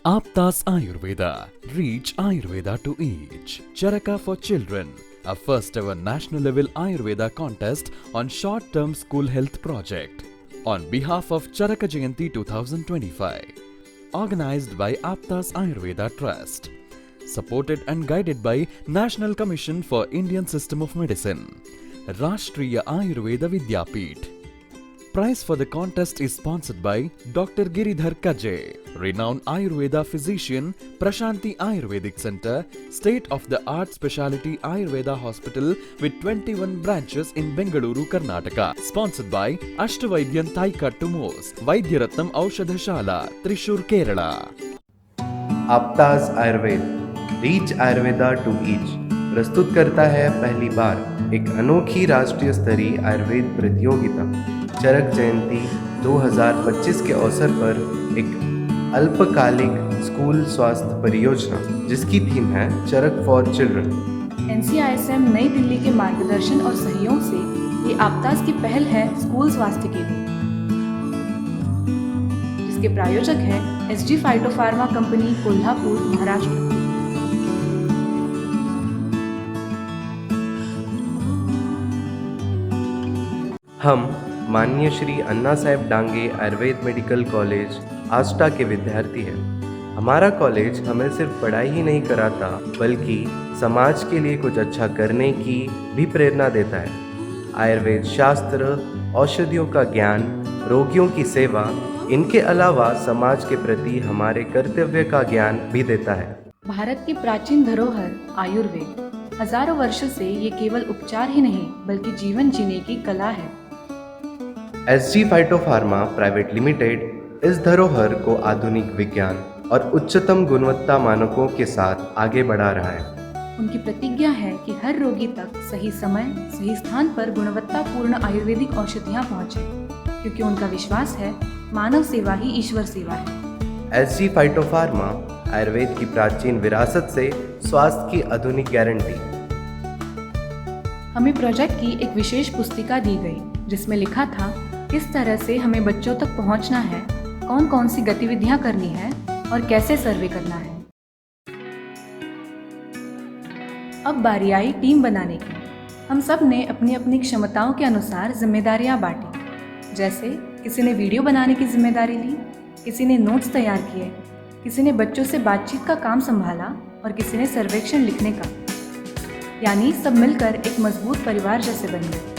Aptas Ayurveda. Reach Ayurveda to each. Charaka for Children. A first ever national level Ayurveda contest on short term school health project. On behalf of Charaka Jayanti 2025. Organized by Aptas Ayurveda Trust. Supported and guided by National Commission for Indian System of Medicine. Rashtriya Ayurveda Vidyapeeth. Prize for the contest is sponsored by Dr. Giridhar Kaje, renowned Ayurveda physician, Prashanti Ayurvedic Center, state-of-the-art specialty Ayurveda hospital with 21 branches in Bengaluru, Karnataka. Sponsored by Ashtavaidyan Thaikattu Mos, Vaidyaratnam Aushadhashala, Thrissur, Kerala. आपताज Ayurveda reach Ayurveda to each प्रस्तुत करता है पहली बार एक अनोखी राष्ट्रीय स्तरीय आयुर्वेद प्रतियोगिता चरक जयंती 2025 के अवसर पर एक अल्पकालिक स्कूल स्वास्थ्य परियोजना जिसकी थीम है चरक फॉर चिल्ड्रन। NCISM नई दिल्ली के मार्गदर्शन और सहयोग से ये आपताज की पहल है स्कूल स्वास्थ्य के लिए, जिसके प्रायोजक हैं SG फाइटोफार्मा कंपनी, कोल्हापुर, महाराष्ट्र। हम माननीय श्री अन्ना साहेब डांगे आयुर्वेद मेडिकल कॉलेज आष्टा के विद्यार्थी हैं। हमारा कॉलेज हमें सिर्फ पढ़ाई ही नहीं कराता बल्कि समाज के लिए कुछ अच्छा करने की भी प्रेरणा देता है। आयुर्वेद शास्त्र, औषधियों का ज्ञान, रोगियों की सेवा, इनके अलावा समाज के प्रति हमारे कर्तव्य का ज्ञान भी देता है। भारत की प्राचीन धरोहर आयुर्वेद हजारों वर्षों से ये केवल उपचार ही नहीं बल्कि जीवन जीने की कला है। SG फाइटोफार्मा प्राइवेट लिमिटेड इस धरोहर को आधुनिक विज्ञान और उच्चतम गुणवत्ता मानकों के साथ आगे बढ़ा रहा है। उनकी प्रतिज्ञा है कि हर रोगी तक सही समय, सही स्थान पर गुणवत्तापूर्ण आयुर्वेदिक औषधियाँ पहुँचे, क्योंकि उनका विश्वास है मानव सेवा ही ईश्वर सेवा है। SG फाइटोफार्मा आयुर्वेद की प्राचीन विरासत से स्वास्थ्य की आधुनिक गारंटी। हमें प्रोजेक्ट की एक विशेष पुस्तिका दी गई जिसमें लिखा था किस तरह से हमें बच्चों तक पहुंचना है, कौन कौन सी गतिविधियां करनी है और कैसे सर्वे करना है। अब बारी आई टीम बनाने की। हम सब ने अपनी अपनी क्षमताओं के अनुसार जिम्मेदारियां बांटी। जैसे किसी ने वीडियो बनाने की जिम्मेदारी ली, किसी ने नोट्स तैयार किए, किसी ने बच्चों से बातचीत का काम संभाला और किसी ने सर्वेक्षण लिखने का। यानी सब मिलकर एक मजबूत परिवार जैसे बन गए।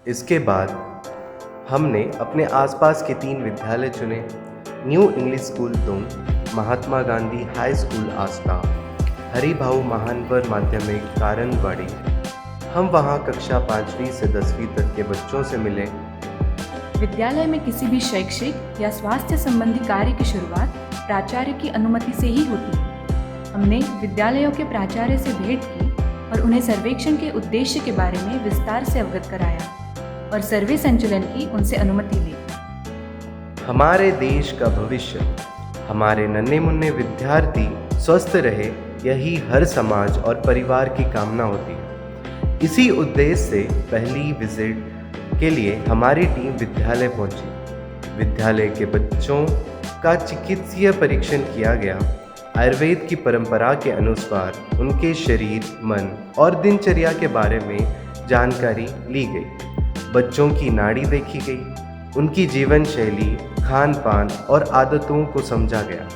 इसके बाद हमने अपने आसपास के 3 विद्यालय चुने। न्यू इंग्लिश स्कूल तुम, महात्मा गांधी हाई स्कूल आष्टा, हरिभाऊ महानवर माध्यमिक कारंदवाड़ी। हम वहाँ कक्षा 5वीं से 10वीं तक के बच्चों से मिले। विद्यालय में किसी भी शैक्षिक या स्वास्थ्य संबंधी कार्य की शुरुआत प्राचार्य की अनुमति से ही होती है। हमने विद्यालयों के प्राचार्य से भेंट की और उन्हें सर्वेक्षण के उद्देश्य के बारे में विस्तार से अवगत कराया और सर्वे संचालन की उनसे अनुमति ली। हमारे देश का भविष्य, हमारे नन्हे मुन्ने विद्यार्थी स्वस्थ रहे, यही हर समाज और परिवार की कामना होती है। इसी उद्देश्य से पहली विजिट के लिए हमारी टीम विद्यालय पहुंची। विद्यालय के बच्चों का चिकित्सीय परीक्षण किया गया। आयुर्वेद की परंपरा के अनुसार उनके शरीर, मन और दिनचर्या के बारे में जानकारी ली गई। बच्चों की नाड़ी देखी गई, उनकी जीवन शैली, खान पान और आदतों को समझा गया।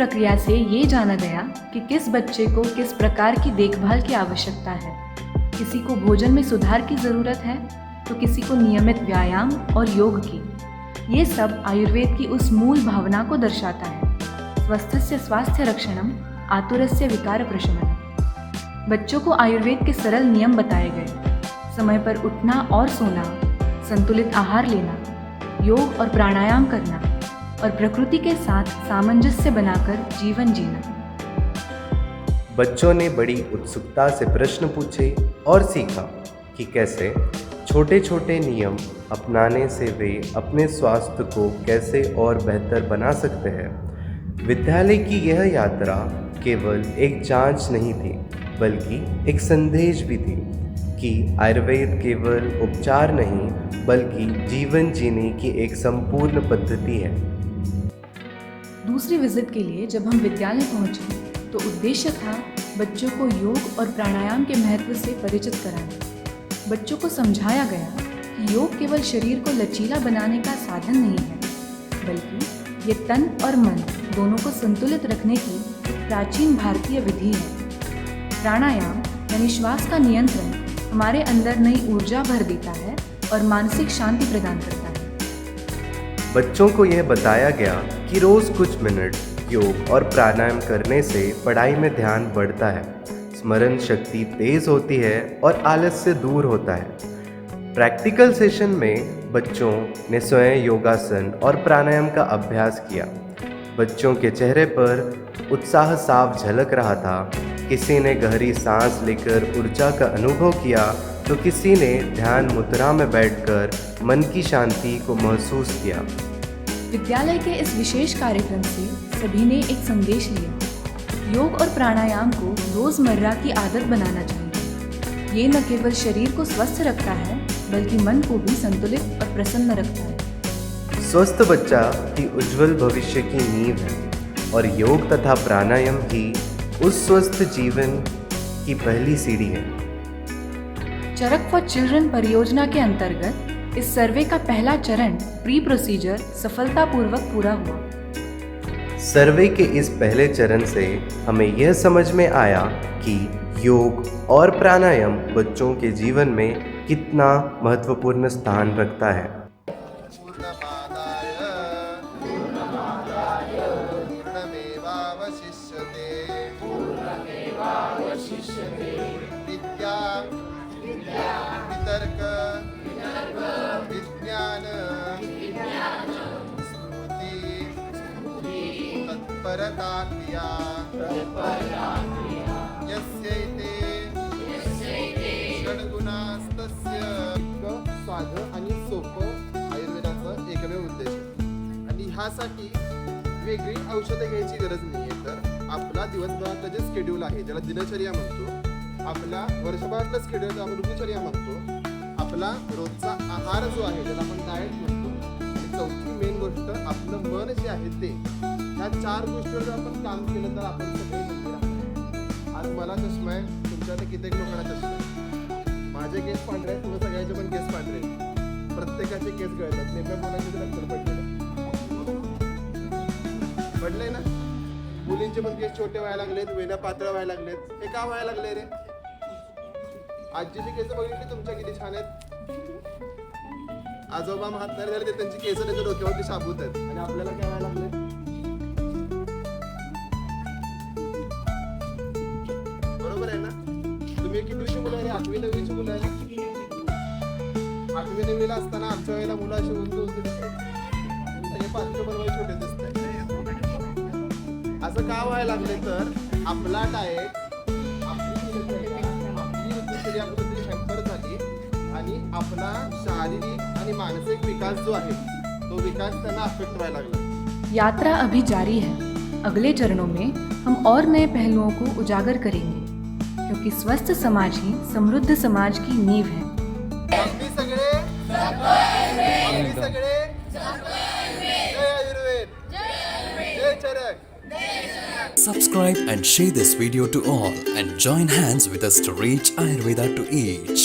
प्रक्रिया से ये जाना गया कि किस बच्चे को किस प्रकार की देखभाल की आवश्यकता है। किसी को भोजन में सुधार की ज़रूरत है तो किसी को नियमित व्यायाम और योग की। ये सब आयुर्वेद की उस मूल भावना को दर्शाता है, स्वस्थस्य स्वास्थ्य रक्षणम आतुरस्य विकार प्रशमनम। बच्चों को आयुर्वेद के सरल नियम बताए गए, समय पर उठना और सोना, संतुलित आहार लेना, योग और प्राणायाम करना और प्रकृति के साथ सामंजस्य बनाकर जीवन जीना। बच्चों ने बड़ी उत्सुकता से प्रश्न पूछे और सीखा कि कैसे छोटे छोटे नियम अपनाने से वे अपने स्वास्थ्य को कैसे और बेहतर बना सकते हैं। विद्यालय की यह यात्रा केवल एक जांच नहीं थी, बल्कि एक संदेश भी थी कि आयुर्वेद केवल उपचार नहीं बल्कि जीवन जीने की एक संपूर्ण पद्धति है। दूसरी विजिट के लिए जब हम विद्यालय पहुंचे तो उद्देश्य था बच्चों को योग और प्राणायाम के महत्व से परिचित कराना। बच्चों को समझाया गया कि योग केवल शरीर को लचीला बनाने का साधन नहीं है, बल्कि ये तन और मन दोनों को संतुलित रखने की एक प्राचीन भारतीय विधि है। प्राणायाम यानी श्वास का नियंत्रण हमारे अंदर नई ऊर्जा भर देता है और मानसिक शांति प्रदान करता है। बच्चों को यह बताया गया कि रोज़ कुछ मिनट योग और प्राणायाम करने से पढ़ाई में ध्यान बढ़ता है, स्मरण शक्ति तेज होती है और आलस से दूर होता है। प्रैक्टिकल सेशन में बच्चों ने स्वयं योगासन और प्राणायाम का अभ्यास किया। बच्चों के चेहरे पर उत्साह साफ झलक रहा था। किसी ने गहरी सांस लेकर ऊर्जा का अनुभव किया तो किसी ने ध्यान मुद्रा में बैठकर मन की शांति को महसूस किया। विद्यालय के इस विशेष कार्यक्रम से सभी ने एक संदेश लिया। योग और प्राणायाम को रोजमर्रा की आदत बनाना चाहिए। ये न केवल शरीर को स्वस्थ रखता है बल्कि मन को भी संतुलित और प्रसन्न रखता है। स्वस्थ बच्चा ही उज्जवल भविष्य की नींव है और योग तथा प्राणायाम ही उस स्वस्थ जीवन की पहली सीढ़ी है। चरक फॉर चिल्ड्रन परियोजना के अंतर्गत इस सर्वे का पहला चरण प्री प्रोसीजर सफलतापूर्वक पूरा हुआ। सर्वे के इस पहले चरण से हमें यह समझ में आया कि योग और प्राणायाम बच्चों के जीवन में कितना महत्वपूर्ण स्थान रखता है। वितर्क विज्ञान स्मृति तत्परता क्रिया यस्यैते षड्गुणास्तस्य साधं आणि सोपं आयुर्वेदाचं एकमेव उद्देश आहे। आणि ह्यासाठी वेगळी औषधं घ्यायची गरज नाही आहे। तर आपला दिवसभरातलं जे शेड्यूल आहे ज्याला दिनचर्या म्हणतो, आपला वर्षभरातलं शेड्यूल आपण ऋतुचर्या म्हणतो, आपला रोजचा आहार जो आहे ज्याला आपण डाएट म्हणतो, आणि चौथी मेन गोष्ट आपलं मन जे आहे ते, ह्या चार गोष्टीवर जर आपण काम केलं तर आपण सगळे नक्की राहतो। आज मला चष्मा आहे, तुमच्याकडे कित्येक लोकांना चष्मा आहे। माझे केस पांढरे आहेत, तुम्ही सगळ्याचे पण केस पांढरे आहेत, प्रत्येकाचे केस गळतात, नेमक्या कोणाचे तर अक्षर पडलंय ना। मुलींचे पण केस छोटे व्हायला लागलेत, वेण्या पातळ व्हायला लागलेत, हे का व्हायला लागले रे? आजीचे केस बघितले तुमच्या किती छान आहेत। आजोबा म्हातारे झाले ते त्यांची केस त्यांच्या डोक्यावरती शाबूत आहेत आणि आपल्याला काय व्हायला लागले? बरोबर आहे ना? तुम्ही कितवीची मुलं आहे? 8वी 9वीची मुलं आहे। 8वी 9वीला असताना आमच्या वेळेला मुलं अशी उंच उंच दिसतात, हे 5वीचे पण वय छोटे दिसतात। असं का व्हायला लागले? तर आपला डाएट हॅम्पर झाली आणि आपला शारीरिक आणि मानसिक विकास जो आहे तो विकास त्यांना अफेक्ट व्हायला लागला। यात्रा अभी जारी है। अगले चरणों में हम और नए पहलुओं को उजागर करेंगे, क्योंकि स्वस्थ समाज ही समृद्ध समाज की नींव है। अगदी सगळे जय आयुर्वेद, जय चरक। Subscribe and share this video to all and join hands with us to reach Ayurveda to each.